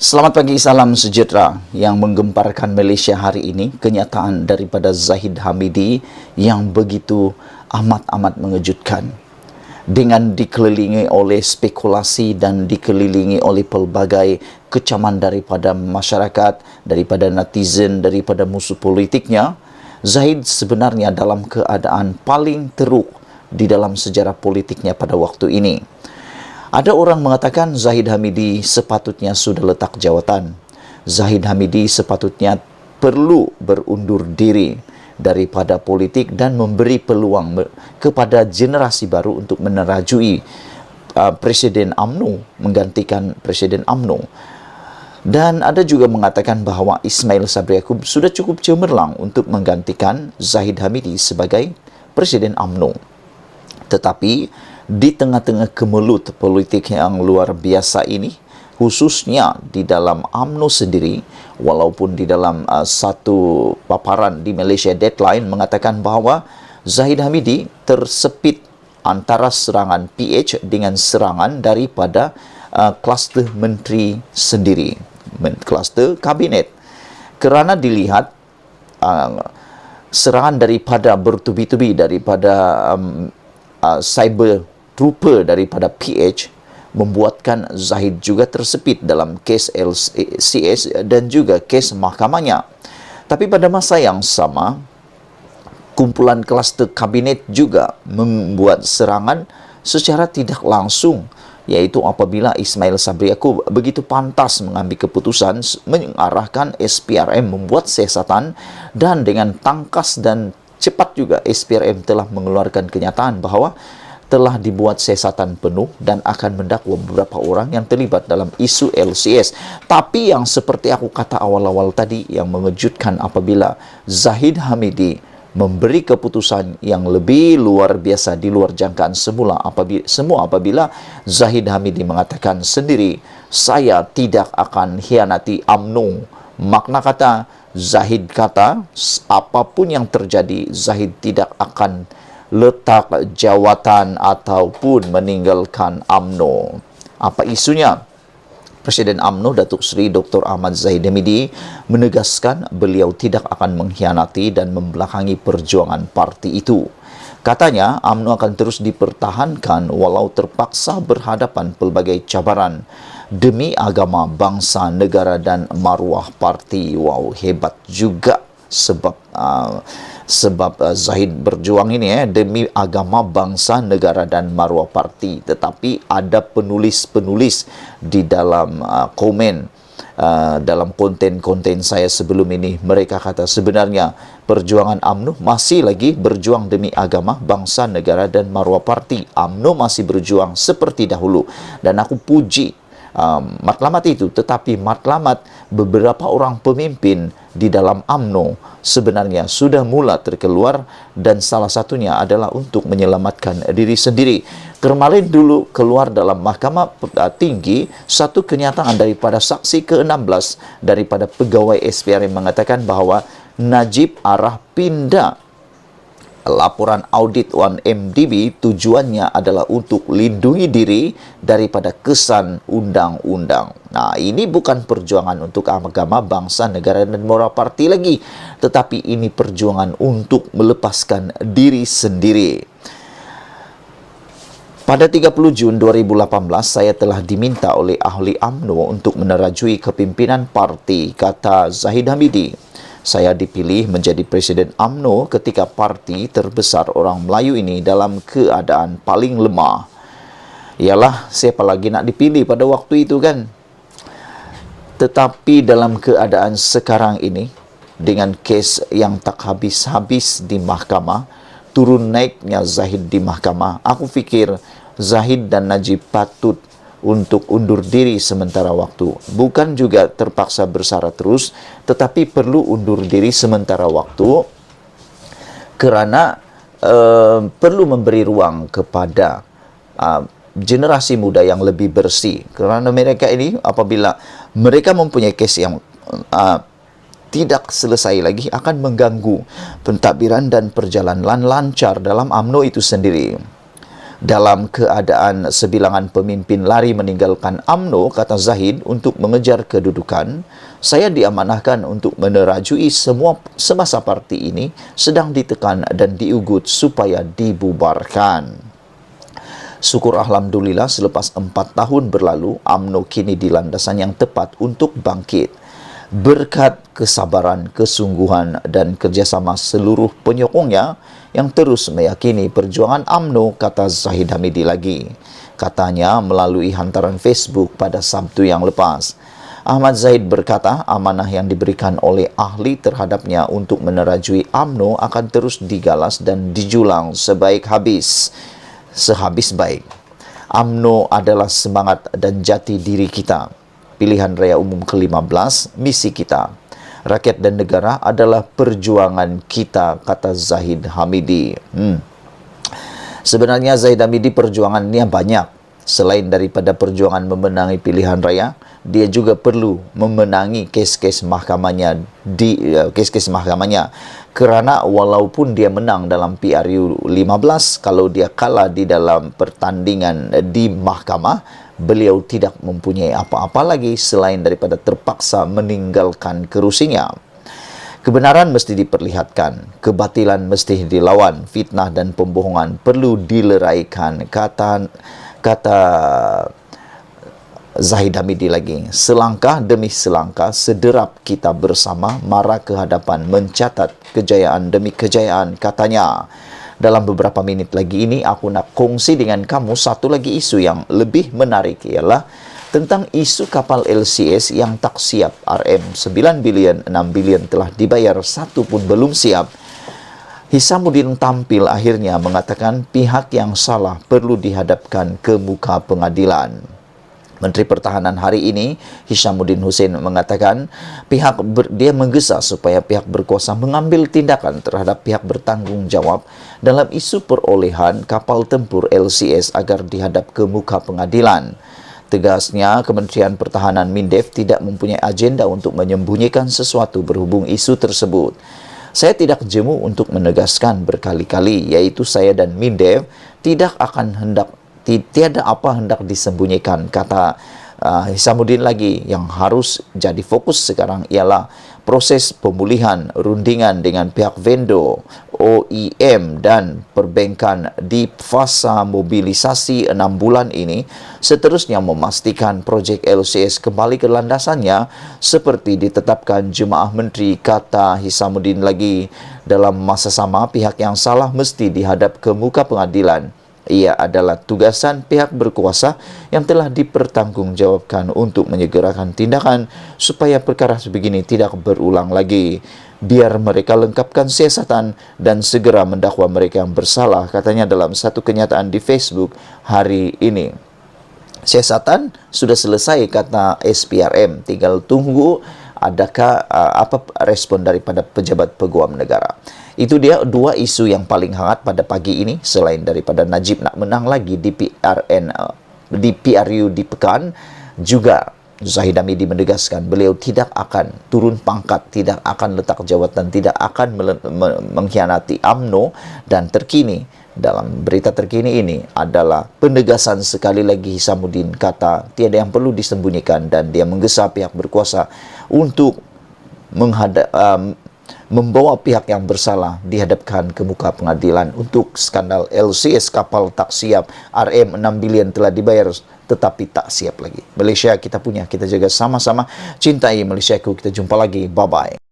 Selamat pagi, salam sejahtera yang menggemparkan Malaysia hari ini. Kenyataan daripada Zahid Hamidi yang begitu amat-amat mengejutkan. Dengan dikelilingi oleh spekulasi dan dikelilingi oleh pelbagai kecaman daripada masyarakat, daripada netizen, daripada musuh politiknya, Zahid sebenarnya dalam keadaan paling teruk di dalam sejarah politiknya pada waktu ini. Ada orang mengatakan Zahid Hamidi sepatutnya sudah letak jawatan. Zahid Hamidi sepatutnya perlu berundur diri daripada politik dan memberi peluang kepada generasi baru untuk menerajui Presiden UMNO, menggantikan Presiden UMNO. Dan ada juga mengatakan bahawa Ismail Sabri Yaakob sudah cukup cemerlang untuk menggantikan Zahid Hamidi sebagai Presiden UMNO. Tetapi di tengah-tengah kemelut politik yang luar biasa ini, khususnya di dalam UMNO sendiri, walaupun di dalam satu paparan di Malaysia Deadline mengatakan bahawa Zahid Hamidi tersepit antara serangan PH dengan serangan daripada kluster menteri sendiri, kluster kabinet. Kerana dilihat serangan daripada bertubi-tubi daripada cyber trooper daripada PH membuatkan Zahid juga tersepit dalam kes LCS dan juga kes mahkamahnya. Tapi pada masa yang sama, kumpulan kluster kabinet juga membuat serangan secara tidak langsung, iaitu apabila Ismail Sabri Yaakob begitu pantas mengambil keputusan mengarahkan SPRM membuat siasatan, dan dengan tangkas dan cepat juga SPRM telah mengeluarkan kenyataan bahawa telah dibuat siasatan penuh dan akan mendakwa beberapa orang yang terlibat dalam isu LCS. Tapi yang seperti aku kata awal-awal tadi, yang mengejutkan apabila Zahid Hamidi memberi keputusan yang lebih luar biasa di luar jangkaan semula apabila Zahid Hamidi mengatakan sendiri, saya tidak akan hianati UMNO. Makna kata, Zahid kata, apapun yang terjadi, Zahid tidak akan letak jawatan ataupun meninggalkan UMNO. Apa isunya? Presiden UMNO Datuk Seri Dr. Ahmad Zahid Hamidi menegaskan beliau tidak akan mengkhianati dan membelakangi perjuangan parti itu. Katanya UMNO akan terus dipertahankan walau terpaksa berhadapan pelbagai cabaran demi agama, bangsa, negara dan maruah parti. Wow, hebat juga sebab Zahid berjuang ini demi agama, bangsa, negara dan maruah parti. Tetapi ada penulis-penulis di dalam komen dalam konten-konten saya sebelum ini, mereka kata sebenarnya perjuangan UMNO masih lagi berjuang demi agama, bangsa, negara dan maruah parti. UMNO masih berjuang seperti dahulu, dan aku puji matlamat itu. Tetapi matlamat beberapa orang pemimpin di dalam UMNO sebenarnya sudah mula terkeluar, dan salah satunya adalah untuk menyelamatkan diri sendiri. Kemarin dulu keluar dalam Mahkamah Tinggi satu kenyataan daripada saksi ke-16 daripada pegawai SPRM mengatakan bahawa Najib arah pindah laporan audit 1MDB tujuannya adalah untuk lindungi diri daripada kesan undang-undang. Nah, ini bukan perjuangan untuk agama, bangsa, negara dan moral parti lagi, tetapi ini perjuangan untuk melepaskan diri sendiri. Pada 30 Jun 2018, saya telah diminta oleh ahli UMNO untuk menerajui kepimpinan parti, kata Zahid Hamidi. Saya dipilih menjadi Presiden UMNO ketika parti terbesar orang Melayu ini dalam keadaan paling lemah. Ialah, siapa lagi nak dipilih pada waktu itu kan? Tetapi dalam keadaan sekarang ini, dengan kes yang tak habis-habis di mahkamah, turun naiknya Zahid di mahkamah, aku fikir Zahid dan Najib patut untuk undur diri sementara waktu. Bukan juga terpaksa bersara terus, tetapi perlu undur diri sementara waktu kerana perlu memberi ruang kepada generasi muda yang lebih bersih. Kerana mereka ini apabila mereka mempunyai kes yang tidak selesai lagi, akan mengganggu pentadbiran dan perjalanan lancar dalam UMNO itu sendiri. Dalam keadaan sebilangan pemimpin lari meninggalkan UMNO, kata Zahid, untuk mengejar kedudukan, saya diamanahkan untuk menerajui semasa parti ini sedang ditekan dan diugut supaya dibubarkan. Syukur Alhamdulillah selepas 4 tahun berlalu, UMNO kini di landasan yang tepat untuk bangkit. Berkat kesabaran, kesungguhan dan kerjasama seluruh penyokongnya yang terus meyakini perjuangan UMNO, kata Zahid Hamidi lagi. Katanya melalui hantaran Facebook pada Sabtu yang lepas. Ahmad Zahid berkata amanah yang diberikan oleh ahli terhadapnya untuk menerajui UMNO akan terus digalas dan dijulang sehabis baik. UMNO adalah semangat dan jati diri kita. Pilihan Raya Umum ke-15, misi kita. Rakyat dan negara adalah perjuangan kita, kata Zahid Hamidi. Sebenarnya Zahid Hamidi perjuangannya banyak. Selain daripada perjuangan memenangi pilihan raya, dia juga perlu memenangi kes-kes mahkamahnya kerana walaupun dia menang dalam PRU 15, kalau dia kalah di dalam pertandingan di mahkamah, beliau tidak mempunyai apa-apa lagi selain daripada terpaksa meninggalkan kerusinya. Kebenaran mesti diperlihatkan, kebatilan mesti dilawan, fitnah dan pembohongan perlu dileraikan, kata Zahid Hamidi lagi. Selangkah demi selangkah, sederap kita bersama marah ke hadapan, mencatat kejayaan demi kejayaan, katanya. Dalam beberapa menit lagi ini, aku nak kongsi dengan kamu satu lagi isu yang lebih menarik, ialah tentang isu kapal LCS yang tak siap. RM 9 bilion, 6 bilion telah dibayar, satu pun belum siap. Hisamuddin tampil akhirnya mengatakan pihak yang salah perlu dihadapkan ke muka pengadilan. Menteri Pertahanan hari ini, Hishamuddin Hussein, mengatakan dia menggesa supaya pihak berkuasa mengambil tindakan terhadap pihak bertanggungjawab dalam isu perolehan kapal tempur LCS agar dihadap ke muka pengadilan. Tegasnya, Kementerian Pertahanan Mindef tidak mempunyai agenda untuk menyembunyikan sesuatu berhubung isu tersebut. Saya tidak jemu untuk menegaskan berkali-kali, yaitu saya dan Mindef tiada apa hendak disembunyikan, kata Hisamuddin lagi. Yang harus jadi fokus sekarang ialah proses pemulihan rundingan dengan pihak vendor, OEM dan perbankan di fasa mobilisasi 6 bulan ini, seterusnya memastikan projek LCS kembali ke landasannya seperti ditetapkan Jemaah Menteri, kata Hisamuddin lagi. Dalam masa sama, pihak yang salah mesti dihadap ke muka pengadilan. Ia adalah tugasan pihak berkuasa yang telah dipertanggungjawabkan untuk menyegerakan tindakan supaya perkara sebegini tidak berulang lagi. Biar mereka lengkapkan siasatan dan segera mendakwa mereka yang bersalah, katanya dalam satu kenyataan di Facebook hari ini. Siasatan sudah selesai, kata SPRM, tinggal tunggu adakah apa respon daripada pejabat peguam negara. Itu dia dua isu yang paling hangat pada pagi ini. Selain daripada Najib nak menang lagi di PRU di Pekan, juga Zahid Hamidi menegaskan beliau tidak akan turun pangkat, tidak akan letak jawatan, tidak akan mengkhianati UMNO. Dan terkini, dalam berita terkini ini adalah penegasan sekali lagi Hisamuddin, kata tiada yang perlu disembunyikan, dan dia menggesa pihak berkuasa untuk membawa pihak yang bersalah dihadapkan ke muka pengadilan untuk skandal LCS kapal tak siap. RM 6 bilion telah dibayar tetapi tak siap lagi. Malaysia kita punya, kita jaga sama-sama. Cintai Malaysiaku, kita jumpa lagi. Bye-bye.